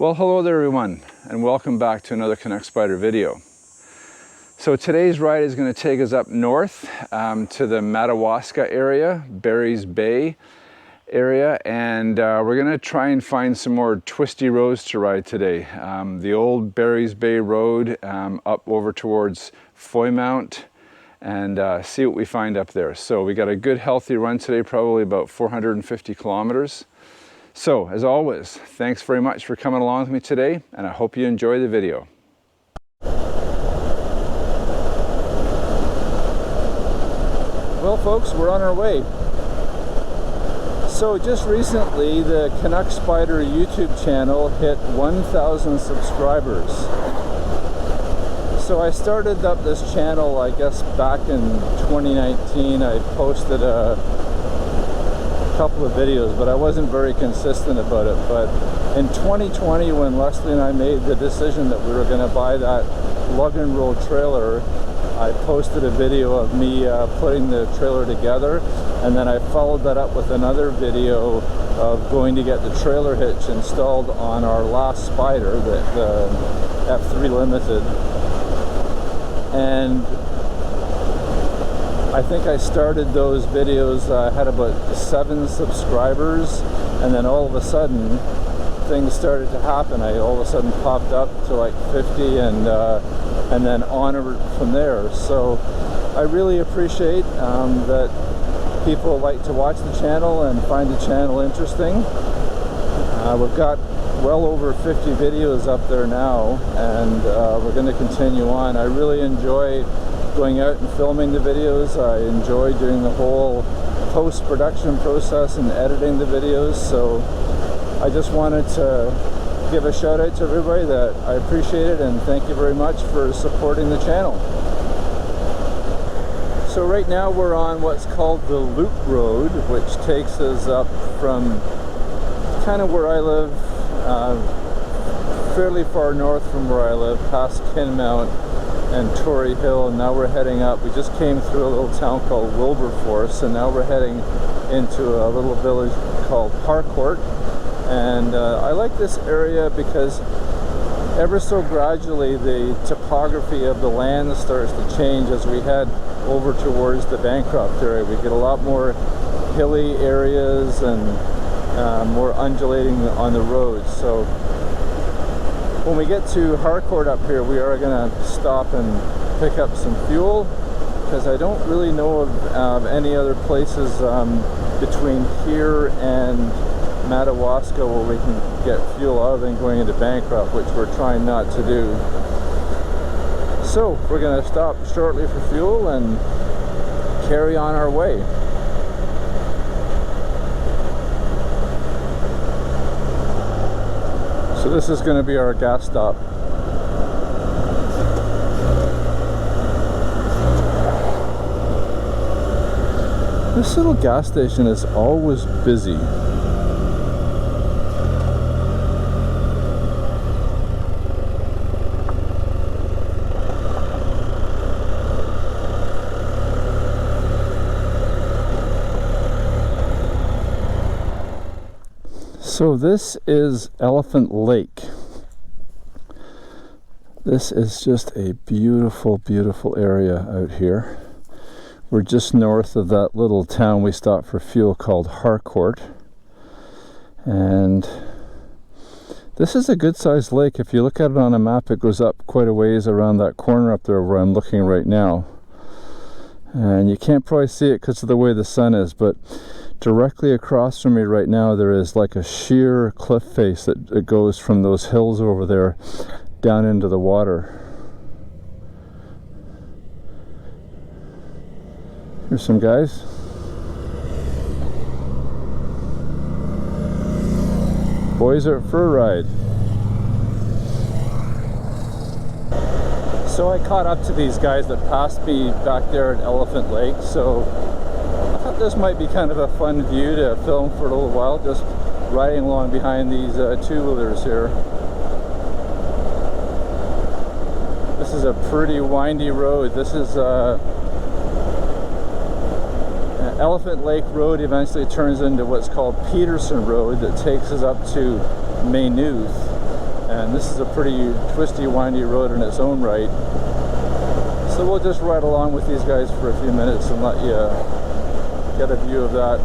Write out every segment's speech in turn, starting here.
Well, hello there everyone, and welcome back to another Canuck Spyder video. So today's ride is going to take us up north to the Madawaska area, Barry's Bay area, and we're going to try and find some more twisty roads to ride today. The old Barry's Bay Road up over towards Foymount, and see what we find up there. So we got a good healthy run today, probably about 450 kilometers. So, as always, thanks very much for coming along with me today, and I hope you enjoy the video. Well, folks, we're on our way. So, just recently, the Canuck Spyder YouTube channel hit 1,000 subscribers. So, I started up this channel, I guess, back in 2019. I posted a couple of videos, but I wasn't very consistent about it. But in 2020, when Leslie and I made the decision that we were going to buy that lug and roll trailer, I posted a video of me putting the trailer together, and then I followed that up with another video of going to get the trailer hitch installed on our last Spyder, the F3 Limited. And I think I started those videos, I had about 7 subscribers, and then all of a sudden things started to happen. I all of a sudden popped up to like 50 and then onward from there. So I really appreciate that people like to watch the channel and find the channel interesting. We've got well over 50 videos up there now, and we're going to continue on. I really enjoy going out and filming the videos. I enjoy doing the whole post-production process and editing the videos. So I just wanted to give a shout out to everybody that I appreciate it, and thank you very much for supporting the channel. So right now we're on what's called the Loop Road, which takes us up from kind of where I live, fairly far north from where I live, past Kinmount and Tory Hill, and now we're heading up. We just came through a little town called Wilberforce, and now we're heading into a little village called Harcourt. And I like this area because ever so gradually the topography of the land starts to change as we head over towards the Bancroft area. We get a lot more hilly areas and more undulating on the roads. So when we get to Harcourt up here, we are going to stop and pick up some fuel, because I don't really know of any other places between here and Madawaska where we can get fuel other than going into Bancroft, which we're trying not to do. So we're going to stop shortly for fuel and carry on our way. So this is going to be our gas stop. This little gas station is always busy. So this is Elephant Lake. This is just a beautiful, beautiful area out here. We're just north of that little town we stopped for fuel called Harcourt. And this is a good sized lake. If you look at it on a map, it goes up quite a ways around that corner up there where I'm looking right now. And you can't probably see it because of the way the sun is, but directly across from me right now there is like a sheer cliff face that goes from those hills over there down into the water. Here's some guys. Boys are up for a ride. So I caught up to these guys that passed me back there at Elephant Lake, so I thought this might be kind of a fun view to film for a little while, just riding along behind these two-wheelers here. This is a pretty windy road. This is Elephant Lake Road eventually turns into what's called Peterson Road that takes us up to Maynooth. and this is a pretty twisty, windy road in its own right. So we'll just ride along with these guys for a few minutes and let you get a view of that.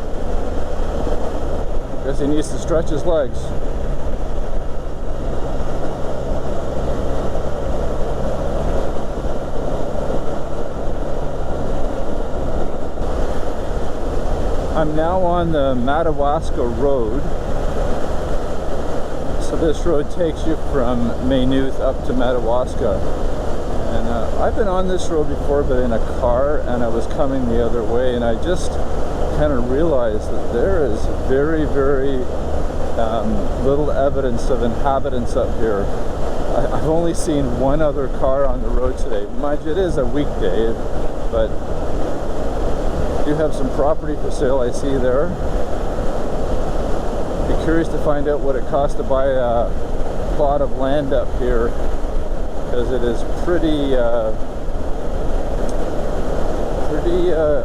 Guess he needs to stretch his legs. I'm now on the Madawaska Road. So this road takes you from Maynooth up to Madawaska. And I've been on this road before, but in a car, and I was coming the other way, and I just kind of realized that there is very, very little evidence of inhabitants up here. I've only seen one other car on the road today. Mind you, it is a weekday, but do have some property for sale I see there. Be curious to find out what it costs to buy a plot of land up here, because it is pretty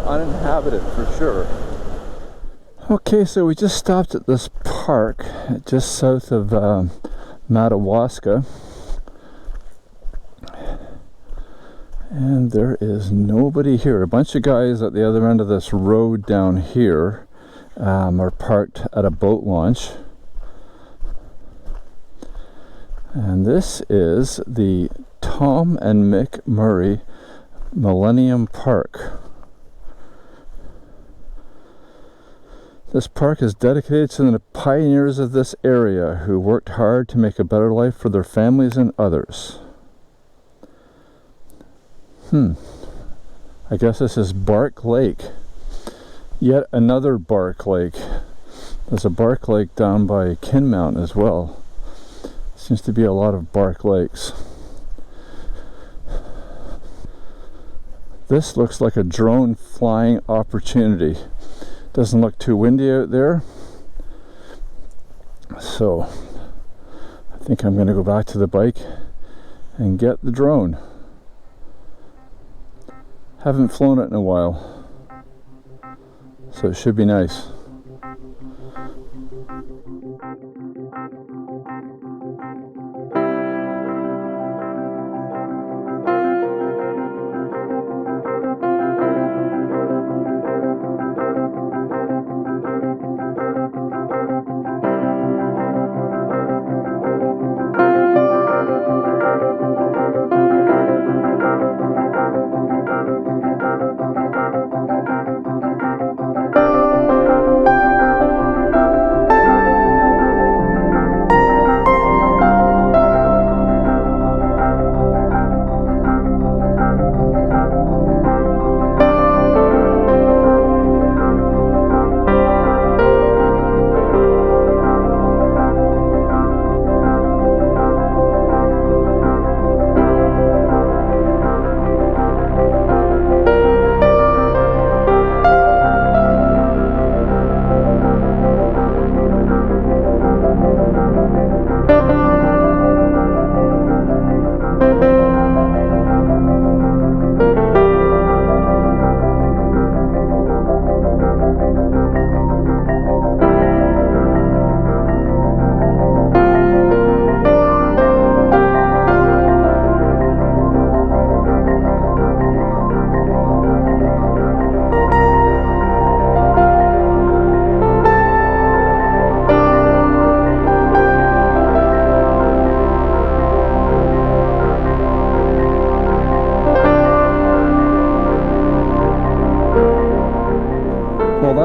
uninhabited for sure. Okay, so we just stopped at this park just south of Madawaska, and there is nobody here. A bunch of guys at the other end of this road down here are parked at a boat launch. And this is the Tom and Mick Murray Millennium Park. This park is dedicated to the pioneers of this area who worked hard to make a better life for their families and others. I guess this is Bark Lake. Yet another Bark Lake. There's a Bark Lake down by Foymount as well. Seems to be a lot of Bark Lakes. This looks like a drone flying opportunity. Doesn't look too windy out there. So I think I'm going to go back to the bike and get the drone. Haven't flown it in a while, so it should be nice.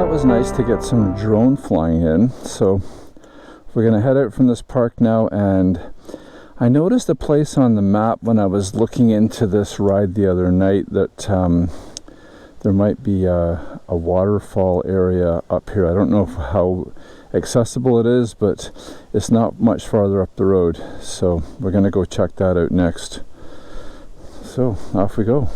Was nice to get some drone flying in. So we're gonna head out from this park now, and I noticed a place on the map when I was looking into this ride the other night that there might be a waterfall area up here. I don't know how accessible it is, but it's not much farther up the road, so we're gonna go check that out next. So off we go.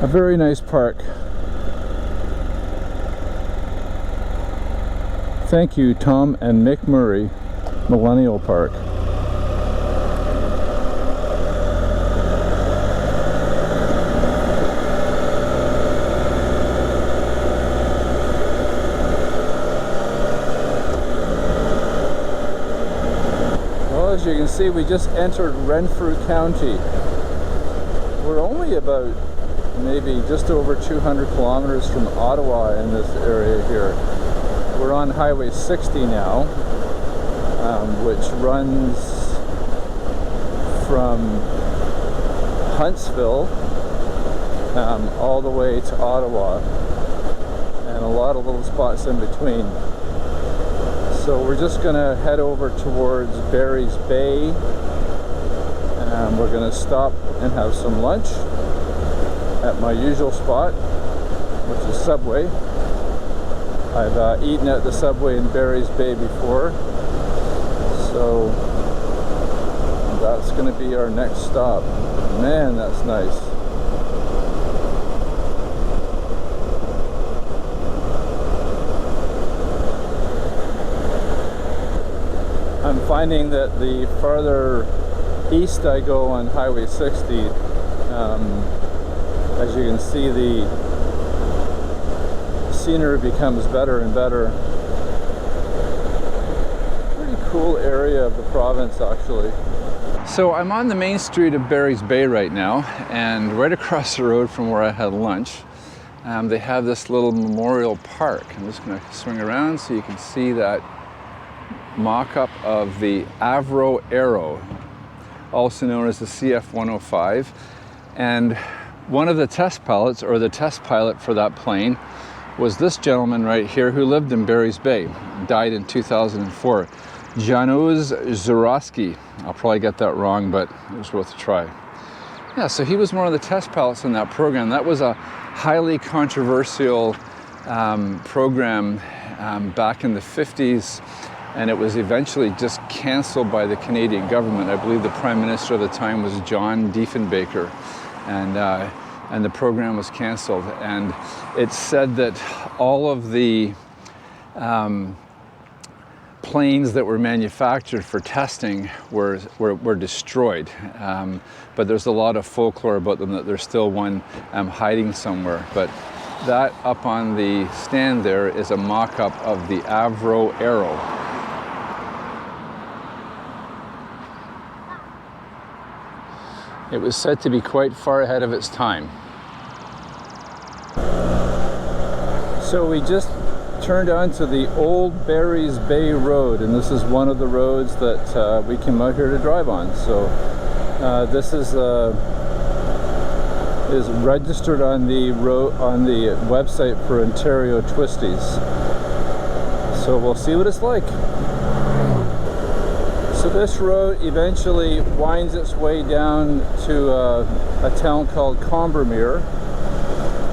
A very nice park. Thank you, Tom and Mick Murray Millennium Park. Well, as you can see, we just entered Renfrew County. We're only about maybe just over 200 kilometers from Ottawa in this area here. We're on Highway 60 now, which runs from Huntsville all the way to Ottawa, and a lot of little spots in between. So we're just going to head over towards Barry's Bay, and we're going to stop and have some lunch at my usual spot, which is Subway. I've eaten at the Subway in Barry's Bay before, so that's going to be our next stop. Man, that's nice. I'm finding that the farther east I go on Highway 60, as you can see, the scenery becomes better and better. Pretty cool area of the province, actually. So I'm on the main street of Barry's Bay right now, and right across the road from where I had lunch, they have this little memorial park. I'm just going to swing around so you can see that mock-up of the Avro Arrow, also known as the CF-105. And one of the test pilots, or the test pilot for that plane, was this gentleman right here who lived in Barry's Bay, died in 2004. Janusz Zurowski. I'll probably get that wrong, but it was worth a try. Yeah, so he was one of the test pilots in that program. That was a highly controversial program back in the 50s, and it was eventually just canceled by the Canadian government. I believe the Prime Minister at the time was John Diefenbaker, and the program was canceled. And it's said that all of the planes that were manufactured for testing were destroyed. But there's a lot of folklore about them, that there's still one hiding somewhere. But that up on the stand there is a mock-up of the Avro Arrow. It was said to be quite far ahead of its time. So we just turned onto the old Barry's Bay Road, and this is one of the roads that we came out here to drive on. So this is registered on the website for Ontario Twisties. So we'll see what it's like. So this road eventually winds its way down to a town called Combermere,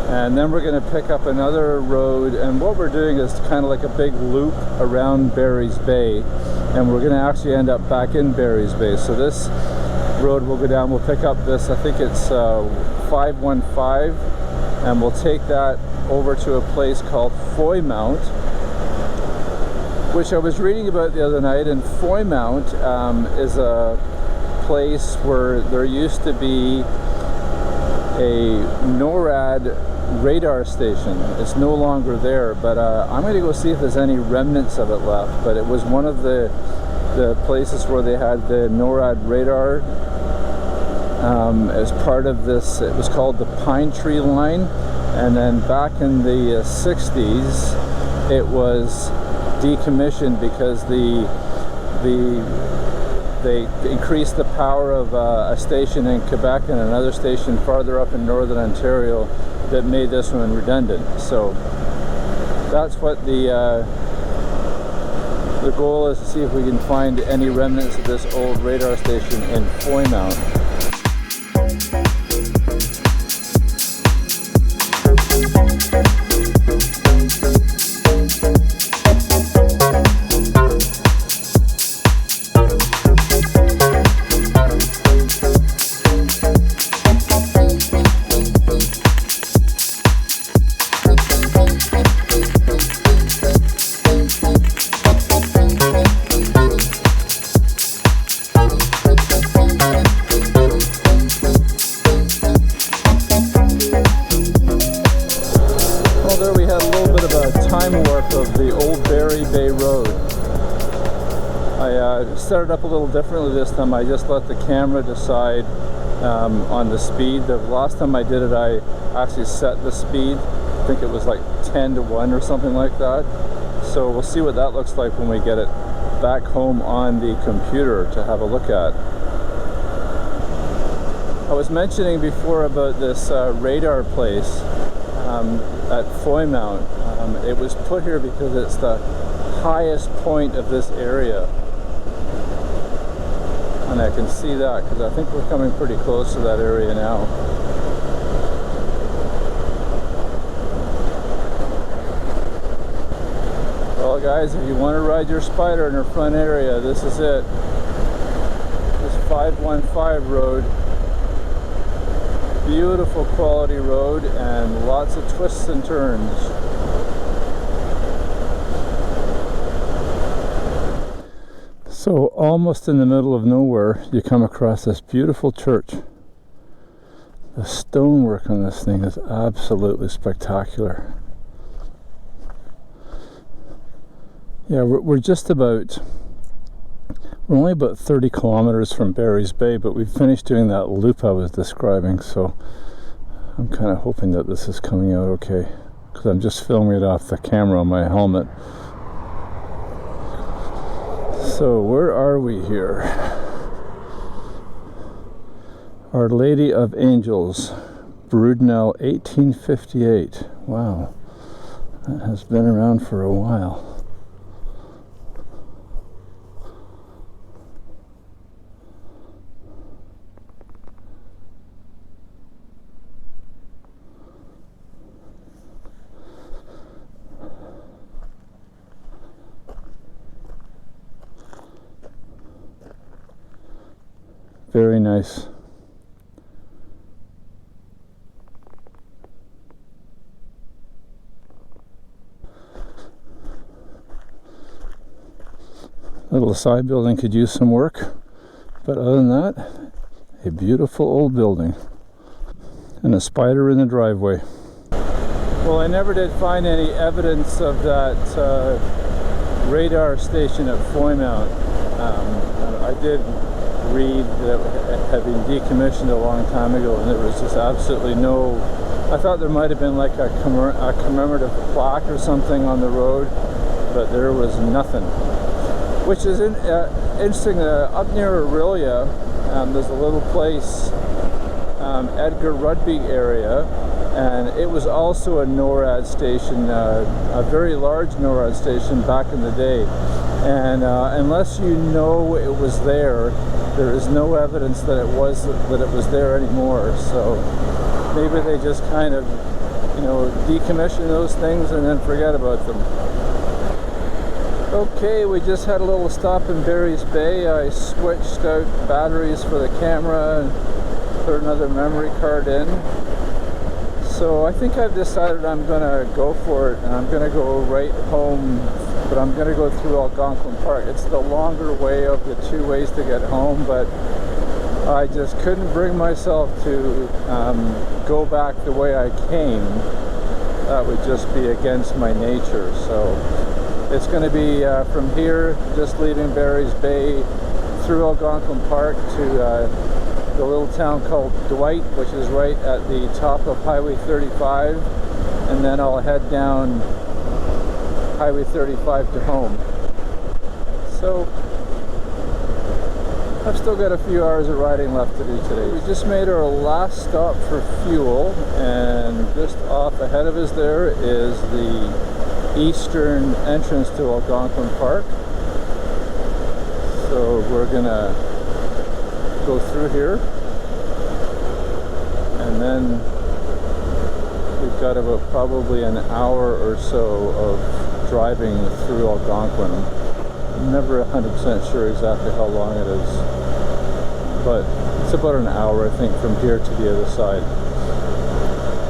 and then we're going to pick up another road, and what we're doing is kind of like a big loop around Barry's Bay, and we're going to actually end up back in Barry's Bay. So this road will go down, we'll pick up this, I think it's 515, and we'll take that over to a place called Foymount, which I was reading about the other night. And Foymount is a place where there used to be a NORAD radar station. It's no longer there, but I'm going to go see if there's any remnants of it left. But it was one of the places where they had the NORAD radar as part of this. It was called the Pine Tree Line, and then back in the 60s it was decommissioned because they increased the power of a station in Quebec and another station farther up in northern Ontario that made this one redundant. So that's what the goal is, to see if we can find any remnants of this old radar station in Foymount. I set it up a little differently this time. I just let the camera decide on the speed. The last time I did it, I actually set the speed. I think it was like 10 to 1 or something like that. So we'll see what that looks like when we get it back home on the computer to have a look at. I was mentioning before about this radar place at Foymount. It was put here because it's the highest point of this area. And I can see that because I think we're coming pretty close to that area now. Well guys, if you want to ride your Spyder in her front area, this is it. This 515 road. Beautiful quality road and lots of twists and turns. So almost in the middle of nowhere, you come across this beautiful church. The stonework on this thing is absolutely spectacular. Yeah, we're only about 30 kilometers from Barry's Bay, but we finished doing that loop I was describing, so I'm kind of hoping that this is coming out okay, because I'm just filming it off the camera on my helmet. So where are we here? Our Lady of Angels, Broodnell 1858. Wow, that has been around for a while. Very nice. Little side building could use some work, but other than that, a beautiful old building and a Spyder in the driveway. Well, I never did find any evidence of that radar station at Foymount. I did read that it had been decommissioned a long time ago, and there was just absolutely no. I thought there might have been like a commemorative plaque or something on the road, but there was nothing. Which is interesting. Up near Aurelia, there's a little place, Edgar Rugby area, and it was also a NORAD station, a very large NORAD station back in the day. And unless you know it was there is no evidence that it was there anymore. So maybe they just kind of, decommission those things and then forget about them. Okay, we just had a little stop in Barry's Bay. I switched out batteries for the camera and put another memory card in. So I think I've decided I'm gonna go for it, and I'm gonna go right home, but I'm gonna go through Algonquin Park. It's the longer way of the two ways to get home, but I just couldn't bring myself to go back the way I came. That would just be against my nature. So it's going to be from here, just leaving Barry's Bay, through Algonquin Park to the little town called Dwight, which is right at the top of Highway 35, and then I'll head down Highway 35 to home. So I've still got a few hours of riding left to do today. We just made our last stop for fuel, and just off ahead of us there is the eastern entrance to Algonquin Park. So we're gonna go through here, and then we've got about probably an hour or so of driving through Algonquin. I'm never 100% sure exactly how long it is, but it's about an hour, I think, from here to the other side.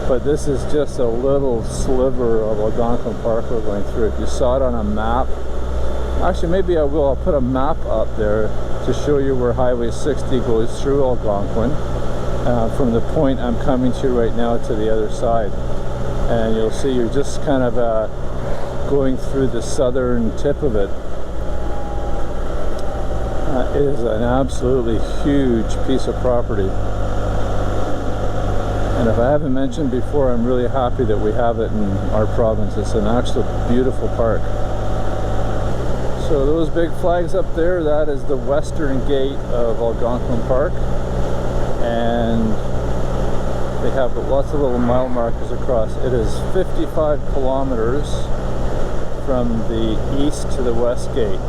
But this is just a little sliver of Algonquin Park we're going through. If you saw it on a map, actually maybe I will, I'll put a map up there to show you where Highway 60 goes through Algonquin, from the point I'm coming to right now to the other side. And you'll see you're just kind of going through the southern tip of it. is an absolutely huge piece of property. And if I haven't mentioned before, I'm really happy that we have it in our province. It's an actual beautiful park. So those big flags up there, that is the western gate of Algonquin Park. And they have lots of little mile markers across. It is 55 kilometers from the east to the west gate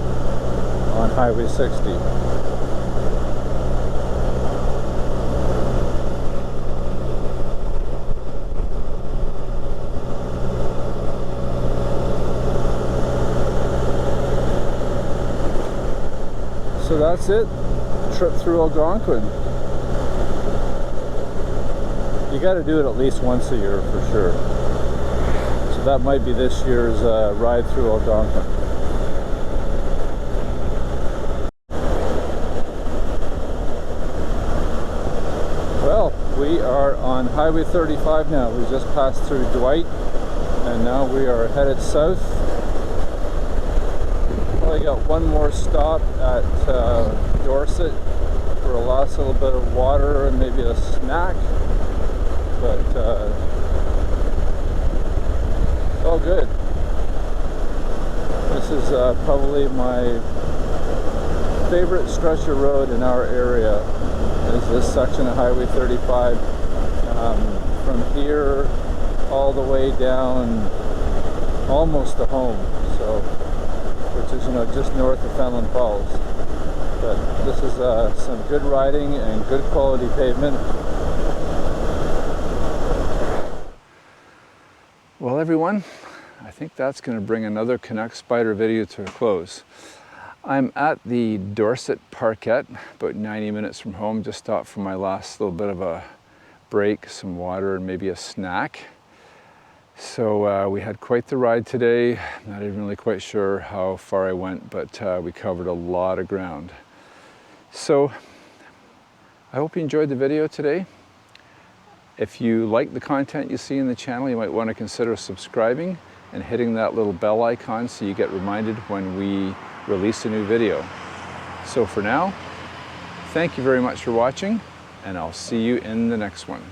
on Highway 60. So that's it, trip through Algonquin. You got to do it at least once a year for sure. So that might be this year's ride through Algonquin. Well, we are on Highway 35 now. We just passed through Dwight and now we are headed south. Probably got one more stop at Dorset for a last little bit of water and maybe a snack, but it's all good. This is probably my favorite stretch of road in our area, is this section of Highway 35, from here all the way down almost to home. So, which is, you know, just north of Fenelon Falls. But this is some good riding and good quality pavement. Well, everyone, I think that's going to bring another Connect Spyder video to a close. I'm at the Dorset Parkette, about 90 minutes from home. Just stopped for my last little bit of a break, some water and maybe a snack. So we had quite the ride today. Not even really quite sure how far I went, but we covered a lot of ground. So I hope you enjoyed the video today. If you like the content you see in the channel, you might want to consider subscribing and hitting that little bell icon so you get reminded when we release a new video. So for now, thank you very much for watching, and I'll see you in the next one.